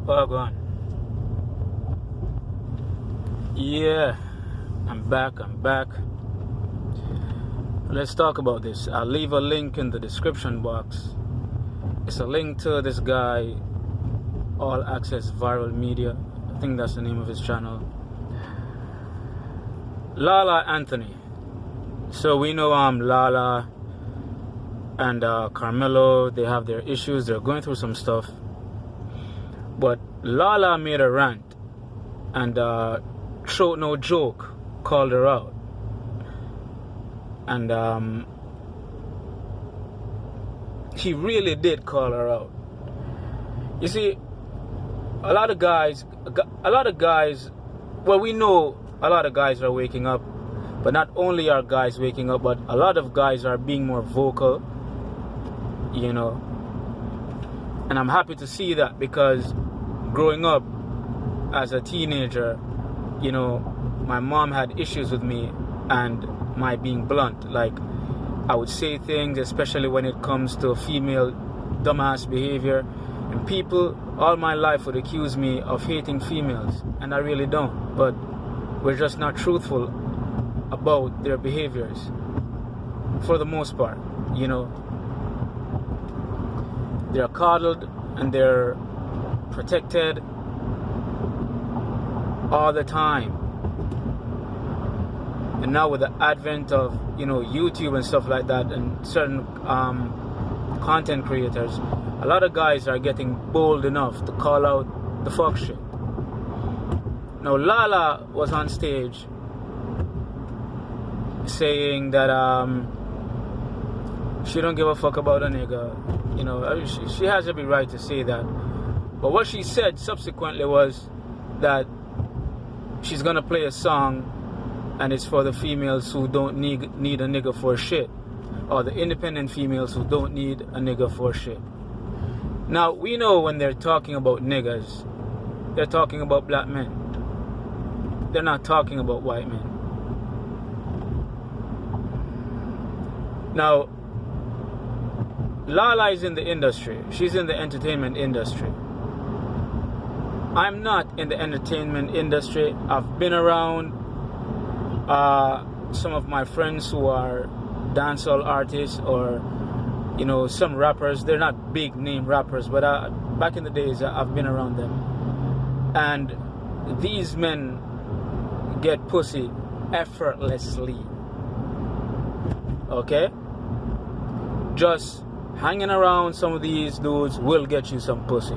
Oh, go on. Yeah, I'm back. Let's talk about this. I'll leave a link in the description box. It's a link to this guy, All Access Viral Media. I think that's the name of his channel. Lala Anthony. So we know Lala and Carmelo, they have their issues. They're going through some stuff. But Lala made a rant and Throat No Joke called her out. And he really did call her out. You see, a lot of guys, well, we know a lot of guys are waking up, but not only are guys waking up, but a lot of guys are being more vocal, you know. And I'm happy to see that, because growing up as a teenager, you know, my mom had issues with me and my being blunt. Like, I would say things, especially when it comes to female dumbass behavior, and people all my life would accuse me of hating females, and I really don't, but we're just not truthful about their behaviors for the most part, you know. They're coddled and they're protected all the time. And now with the advent of, you know, YouTube and stuff like that, and certain content creators, a lot of guys are getting bold enough to call out the fuck shit. Now Lala was on stage saying that she don't give a fuck about a nigga. You know, she has every right to say that. But what she said subsequently was that she's gonna play a song and it's for the females who don't need a nigga for shit, or the independent females who don't need a nigga for shit. Now, we know when they're talking about niggas, they're talking about black men. They're not talking about white men. Now, Lala is in the industry. She's in the entertainment industry. I'm not in the entertainment industry. I've been around some of my friends who are dancehall artists, or, you know, some rappers. They're not big name rappers, but back in the days I've been around them. And these men get pussy effortlessly. Okay? Just hanging around some of these dudes will get you some pussy.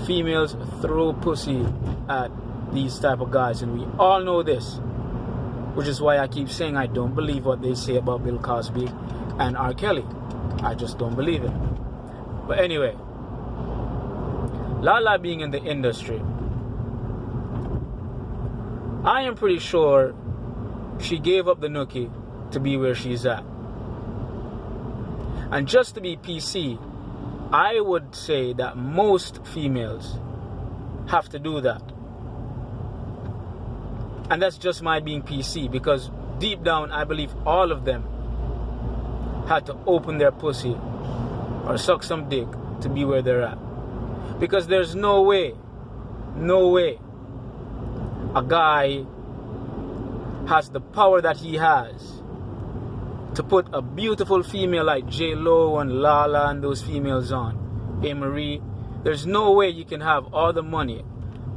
Females throw pussy at these type of guys, and we all know this, which is why I keep saying I don't believe what they say about Bill Cosby and R. Kelly. I just don't believe it. But anyway, Lala being in the industry, I am pretty sure she gave up the nookie to be where she's at. And just to be PC, I would say that most females have to do that. And that's just my being PC, because deep down I believe all of them had to open their pussy or suck some dick to be where they're at. Because there's no way a guy has the power that he has to put a beautiful female like J-Lo and Lala and those females on, A-Marie. There's no way you can have all the money,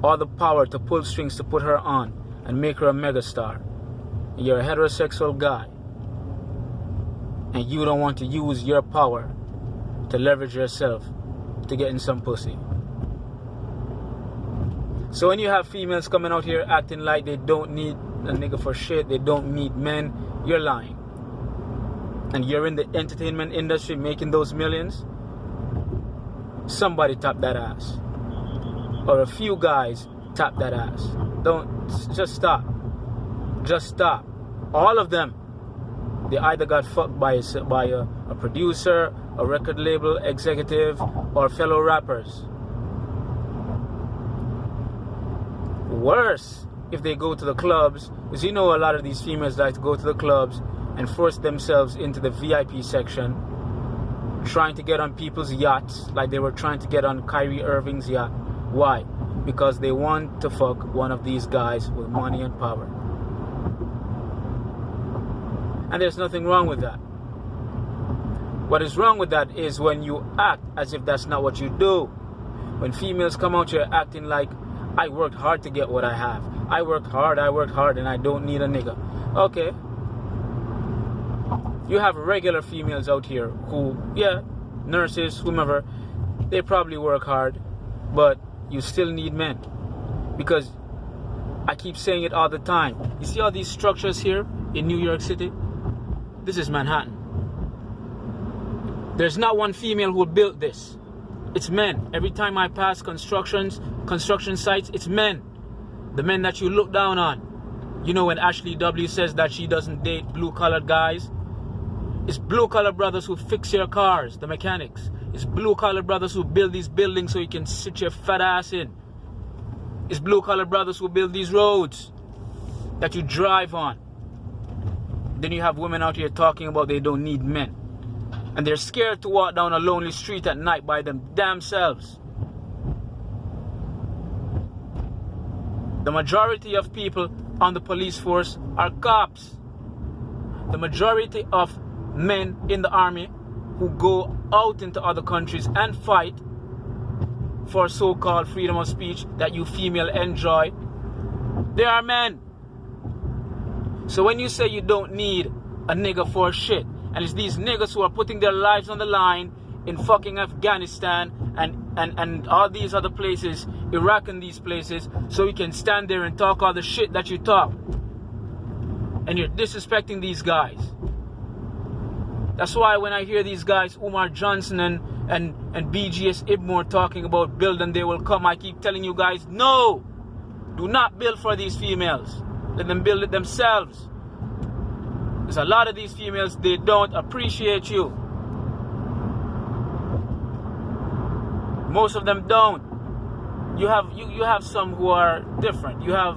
all the power to pull strings to put her on and make her a megastar. You're a heterosexual guy, and you don't want to use your power to leverage yourself to get in some pussy. So when you have females coming out here acting like they don't need a nigga for shit, they don't need men, you're lying. And you're in the entertainment industry making those millions, somebody tap that ass. Or a few guys tap that ass. Just stop. All of them, they either got fucked by a producer, a record label executive, or fellow rappers. Worse, if they go to the clubs, because you know a lot of these females like to go to the clubs and force themselves into the VIP section, trying to get on people's yachts, like they were trying to get on Kyrie Irving's yacht, Why? Because they want to fuck one of these guys with money and power. And there's nothing wrong with that. What is wrong with that is when you act as if that's not what you do. When females come out here acting like, I worked hard to get what I have. I worked hard, and I don't need a nigga. Okay. You have regular females out here who, yeah, nurses, whomever, they probably work hard, but you still need men. Because I keep saying it all the time. You see all these structures here in New York City? This is Manhattan. There's not one female who built this. It's men. Every time I pass construction sites, it's men. The men that you look down on. You know when Ashley W says that she doesn't date blue-collar guys? It's blue-collar brothers who fix your cars, the mechanics. It's blue-collar brothers who build these buildings so you can sit your fat ass in. It's blue-collar brothers who build these roads that you drive on. Then you have women out here talking about they don't need men. And they're scared to walk down a lonely street at night by them damn selves. The majority of people on the police force are cops. The majority of men in the army who go out into other countries and fight for so-called freedom of speech that you female enjoy, they are men. So when you say you don't need a nigga for shit, and it's these niggas who are putting their lives on the line in fucking Afghanistan and all these other places, Iraq and these places, so you can stand there and talk all the shit that you talk. And you're disrespecting these guys. That's why when I hear these guys, Umar Johnson and BGS Ibmore talking about build and they will come, I keep telling you guys, no! Do not build for these females. Let them build it themselves. There's a lot of these females, they don't appreciate you. Most of them don't. You have some who are different. You have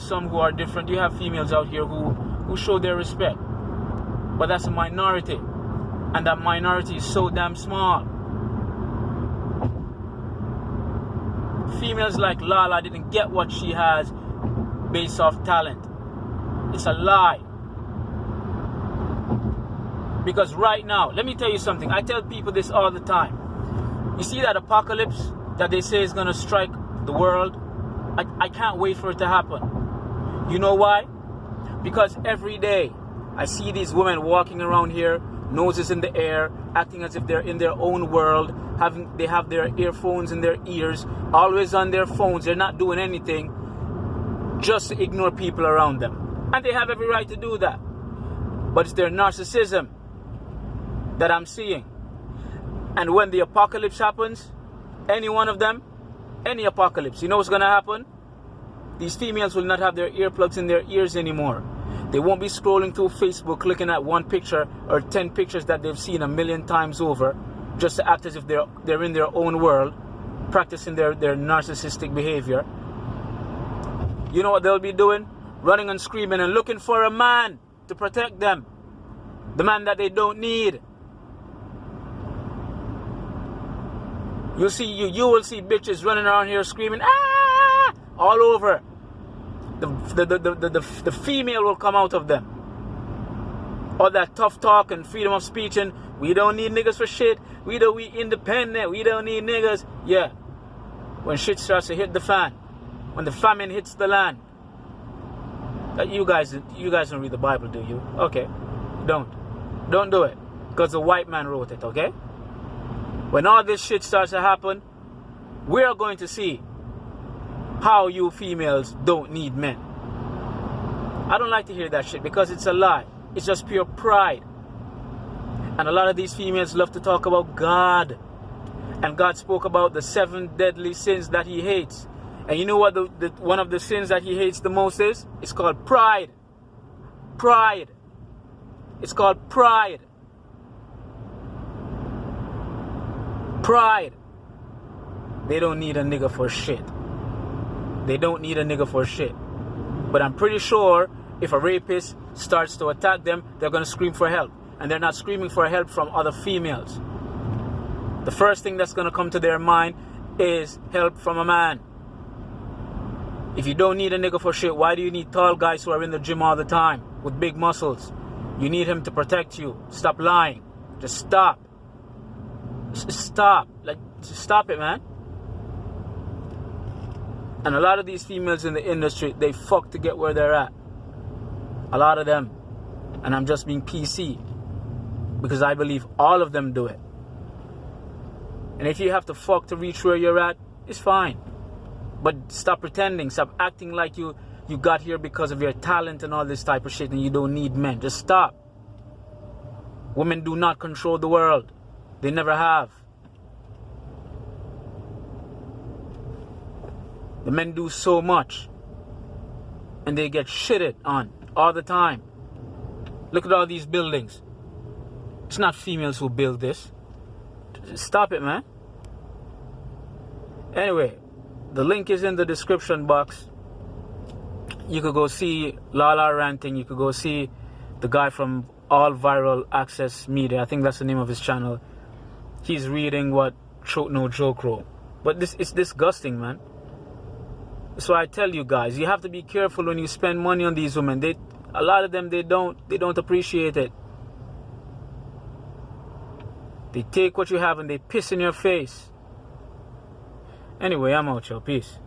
some who are different. You have females out here who show their respect. But that's a minority. And that minority is so damn small. Females like Lala didn't get what she has based off talent. It's a lie. Because right now, let me tell you something. I tell people this all the time. You see that apocalypse that they say is going to strike the world? I can't wait for it to happen. You know why? Because every day I see these women walking around here, noses in the air, acting as if they're in their own world. They have their earphones in their ears, always on their phones. They're not doing anything just to ignore people around them. And they have every right to do that. But it's their narcissism that I'm seeing. And when the apocalypse happens, any one of them, any apocalypse, you know what's going to happen? These females will not have their earplugs in their ears anymore. They won't be scrolling through Facebook looking at one picture or 10 pictures that they've seen a million times over just to act as if they're in their own world, practicing their narcissistic behavior. You know what they'll be doing? Running and screaming and looking for a man to protect them. The man that they don't need. You will see bitches running around here screaming, ah, all over. The female will come out of them. All that tough talk and freedom of speech and we don't need niggas for shit. We independent. We don't need niggas. Yeah. When shit starts to hit the fan, when the famine hits the land. You guys don't read the Bible, do you? Okay. Don't do it. Because the white man wrote it, okay? When all this shit starts to happen, we are going to see how you females don't need men. I don't like to hear that shit because it's a lie. It's just pure pride. And a lot of these females love to talk about God. And God spoke about the 7 deadly sins that he hates. And you know what one of the sins that he hates the most is? It's called pride. Pride. It's called pride. Pride. They don't need a nigga for shit. They don't need a nigga for shit. But I'm pretty sure if a rapist starts to attack them, they're going to scream for help. And they're not screaming for help from other females. the first thing that's going to come to their mind is help from a man. If you don't need a nigga for shit, why do you need tall guys who are in the gym all the time with big muscles? You need him to protect you. Stop lying. Just stop. Stop. Just stop it, man. And a lot of these females in the industry, they fuck to get where they're at. A lot of them. And I'm just being PC. Because I believe all of them do it. And if you have to fuck to reach where you're at, it's fine. But stop pretending. Stop acting like you got here because of your talent and all this type of shit and you don't need men. Just stop. Women do not control the world. They never have. The men do so much. And they get shitted on all the time. Look at all these buildings. It's not females who build this. Just stop it, man. Anyway, the link is in the description box. You could go see Lala ranting. You could go see the guy from All Viral Access Media. I think that's the name of his channel. He's reading what Throat No Joke wrote. But it's disgusting, man. So I tell you guys, you have to be careful when you spend money on these women. A lot of them, they don't appreciate it. They take what you have and they piss in your face. Anyway, I'm out, y'all. Peace.